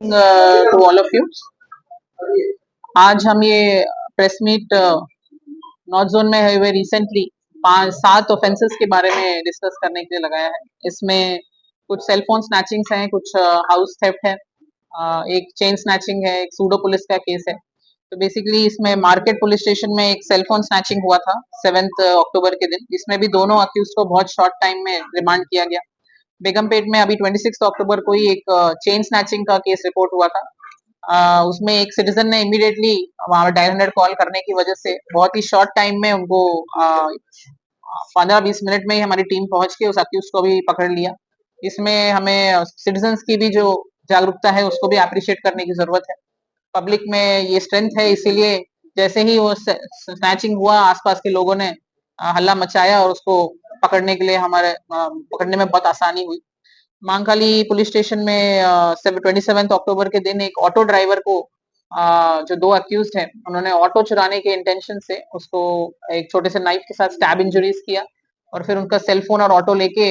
To all of you. आज हम ये प्रेस मीट नॉर्थ जोन में हुए रिसेंटली 5-7 ऑफेंसेस के बारे में डिस्कस करने के लिए लगाया है। इसमें कुछ सेल फोन स्नैचिंग्स हैं, कुछ हाउस थेफ्ट है, एक चेन स्नैचिंग है, एक सूडो पुलिस का केस है। तो बेसिकली इसमें मार्केट पुलिस स्टेशन में एक सेल फोन स्नैचिंग हुआ था 7 अक्टूबर के दिन। इसमें भी दोनों अक्यूज को बहुत शॉर्ट टाइम में रिमांड किया गया। बेगमपेट में अभी 26 अक्टूबर को ही एक चेन स्नैचिंग का केस रिपोर्ट हुआ था। उसमें एक सिटीजन ने इमीडिएटली वहां डायल 100 कॉल करने की वजह से बहुत ही शॉर्ट टाइम में उनको 15-20 मिनट में ही हमारी टीम पहुंच के उस अक्यूज को भी पकड़ लिया। इसमें हमें सिटीजन्स की भी जो जागरूकता है उसको भी अप्रिशिएट करने की जरूरत है। पब्लिक में ये स्ट्रेंथ है, इसीलिए जैसे ही वो स्नैचिंग हुआ आसपास के लोगों ने हल्ला मचाया और उसको पकड़ने के लिए हमारे पकड़ने में बहुत आसानी हुई। महाकाली पुलिस स्टेशन में 27 अक्टूबर के दिन एक ऑटो ड्राइवर को जो 2 अक्यूज्ड हैं उन्होंने ऑटो चुराने के इंटेंशन से उसको एक छोटे से नाइफ के साथ स्टैब इंजरीज किया और फिर उनका सेल फोन और ऑटो लेके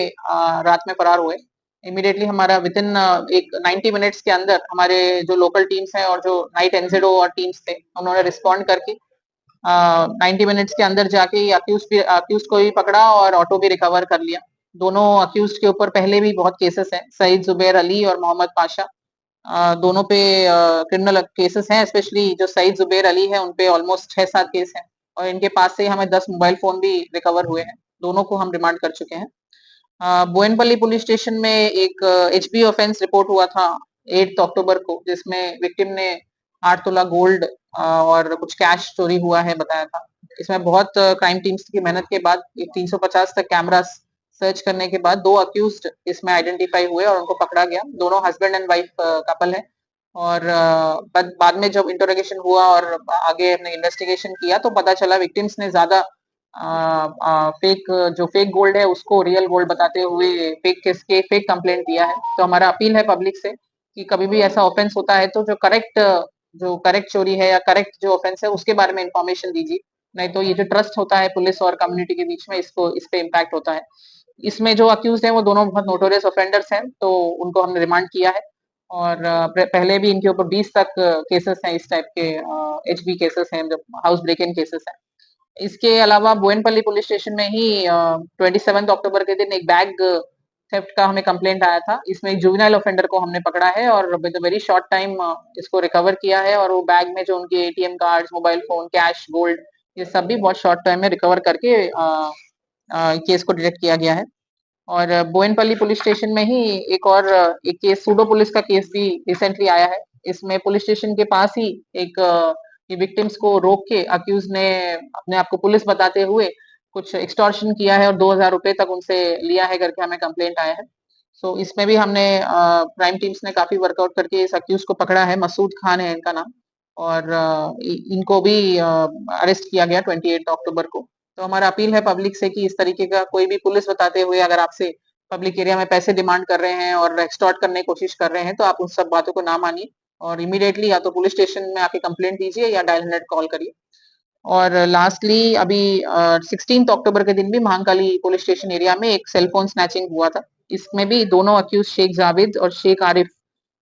रात में फरार हुए। इमीडिएटली हमारा विद इन एक 90 मिनट्स के अंदर हमारे जो लोकल टीम्स हैं और जो नाइट एनजेडो और टीम्स थे उन्होंने रिस्पॉन्ड करके 90 मिनट्स के अंदर जाके अक्यूज को भी पकड़ा और ऑटो भी रिकवर कर लिया। दोनों अक्यूज के ऊपर पहले भी बहुत केसेस हैं, सईद जुबैर अली और मोहम्मद पाशा। दोनों पे क्रिमिनल केसेस हैं, स्पेशली जो सईद जुबैर अली है उन पे ऑलमोस्ट 6-7 केस हैं और इनके पास से हमें 10 मोबाइल फोन भी रिकवर हुए हैं। दोनों को हम रिमांड कर चुके हैं। बोयनपल्ली पुलिस स्टेशन में एक एचबी ऑफेंस रिपोर्ट हुआ था 8 अक्टूबर को, जिसमें विक्टिम ने 8 तोला गोल्ड और कुछ कैश चोरी हुआ है बताया था। इसमें बहुत क्राइम टीम्स की मेहनत के बाद 350 तक कैमरास सर्च करने के बाद 2 अक्यूज्ड इसमें आइडेंटिफाई हुए और उनको पकड़ा गया। दोनों हस्बैंड एंड वाइफ कपल है और बाद में जब इंटरोगेशन हुआ और आगे हमने इन्वेस्टिगेशन किया तो पता चला विक्टिम्स ने ज्यादा फेक जो फेक गोल्ड है उसको रियल गोल्ड बताते हुए फेक केस के फेक कंप्लेंट दिया है। तो हमारा अपील है पब्लिक से कि कभी भी ऐसा ऑफेंस होता है तो जो करेक्ट चोरी है या करेक्ट जो ऑफेंस है उसके बारे में इंफॉर्मेशन दीजिए, नहीं तो ये जो ट्रस्ट होता है पुलिस और कम्युनिटी के बीच में इस पे इम्पैक्ट होता है। इसमें जो अक्यूज हैं वो दोनों बहुत नोटोरियस ऑफेंडर्स हैं, तो उनको हमने रिमांड किया है और पहले भी इनके ऊपर 20 तक केसेस हैं, इस टाइप के एचबी केसेस हैं, जो हाउस ब्रेक इन केसेस हैं। इसके अलावा बोयनपल्ली पुलिस स्टेशन में ही 27 अक्टूबर के दिन एक बैग थेफ्ट का हमें कंप्लेंट आया था। इसमें एक जुवेनाइल ऑफेंडर को हमने पकड़ा है और with a very short time इसको रिकवर किया है और वो बैग में जो उनके ATM cards, mobile phone, cash, gold, ये सब भी बहुत शॉर्ट टाइम में रिकवर करके केस को डिटेक्ट किया गया है। और बोयनपल्ली पुलिस स्टेशन में ही एक केस सूडो पुलिस का केस भी रिसेंटली आया है। इसमें पुलिस स्टेशन के पास ही एक ये विक्टिम्स को रोक के अक्यूज ने अपने आप को पुलिस बताते हुए कुछ एक्सटॉर्शन किया है और 2000 रुपए तक उनसे लिया है करके हमें कंप्लेंट आया है। सो इसमें भी हमने क्राइम टीम्स ने काफी वर्कआउट करके इस अक्यूज को पकड़ा है। मसूद खान है इनका नाम और इनको भी अरेस्ट किया गया 28 अक्टूबर को। तो हमारा अपील है पब्लिक से कि इस तरीके का कोई भी पुलिस बताते हुए अगर आपसे पब्लिक एरिया में पैसे डिमांड कर रहे हैं और एक्सटॉर्ट करने की कोशिश कर रहे हैं तो आप उन सब बातों को ना मानिए और इमीडिएटली या तो पुलिस स्टेशन में आके कंप्लेंट दीजिए या डायल 100 कॉल करिए। और लास्टली अभी 16 अक्टूबर के दिन भी महाकाली पुलिस स्टेशन एरिया में एक सेलफोन स्नैचिंग हुआ था। इसमें भी दोनों अक्यूज शेख जावेद और शेख आरिफ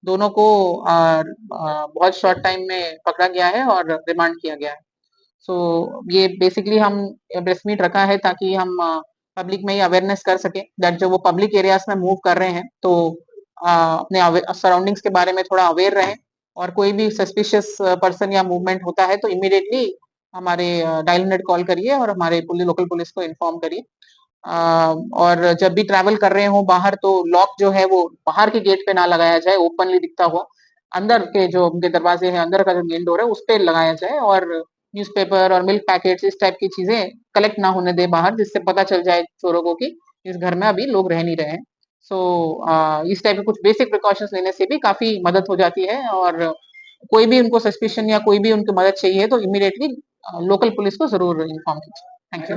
दोनों को बहुत शॉर्ट टाइम में पकड़ा गया है और रिमांड किया गया है। सो ये बेसिकली हम प्रेस मीट रखा है ताकि हम पब्लिक में ये अवेयरनेस कर सके दैट जो वो पब्लिक एरियाज में मूव कर रहे हैं तो अपने सराउंडिंग्स के बारे में थोड़ा अवेयर रहें और कोई भी सस्पिशियस पर्सन या मूवमेंट होता है तो इमीडिएटली हमारे डायल 100 कॉल करिए और हमारे लोकल पुलिस को इन्फॉर्म करिए। और जब भी ट्रैवल कर रहे हो बाहर तो लॉक जो है वो बाहर के गेट पे ना लगाया जाए, ओपनली दिखता हुआ अंदर के जो उनके दरवाजे हैं, अंदर का जो मेन डोर है उस पे लगाया जाए और न्यूज़पेपर और मिल्क पैकेट्स इस टाइप की चीजें कलेक्ट ना होने दे बाहर, जिससे पता चल जाए चोरों को कि इस घर में अभी लोग रह नहीं रहे हैं। सो इस टाइप के कुछ बेसिक प्रिकॉशंस लेने से भी काफी मदद हो जाती है और कोई भी उनको सस्पिशन या कोई भी उनको मदद चाहिए तो इमीडिएटली लोकल पुलिस को जरूर इन्फॉर्म कीजिए। Thank you.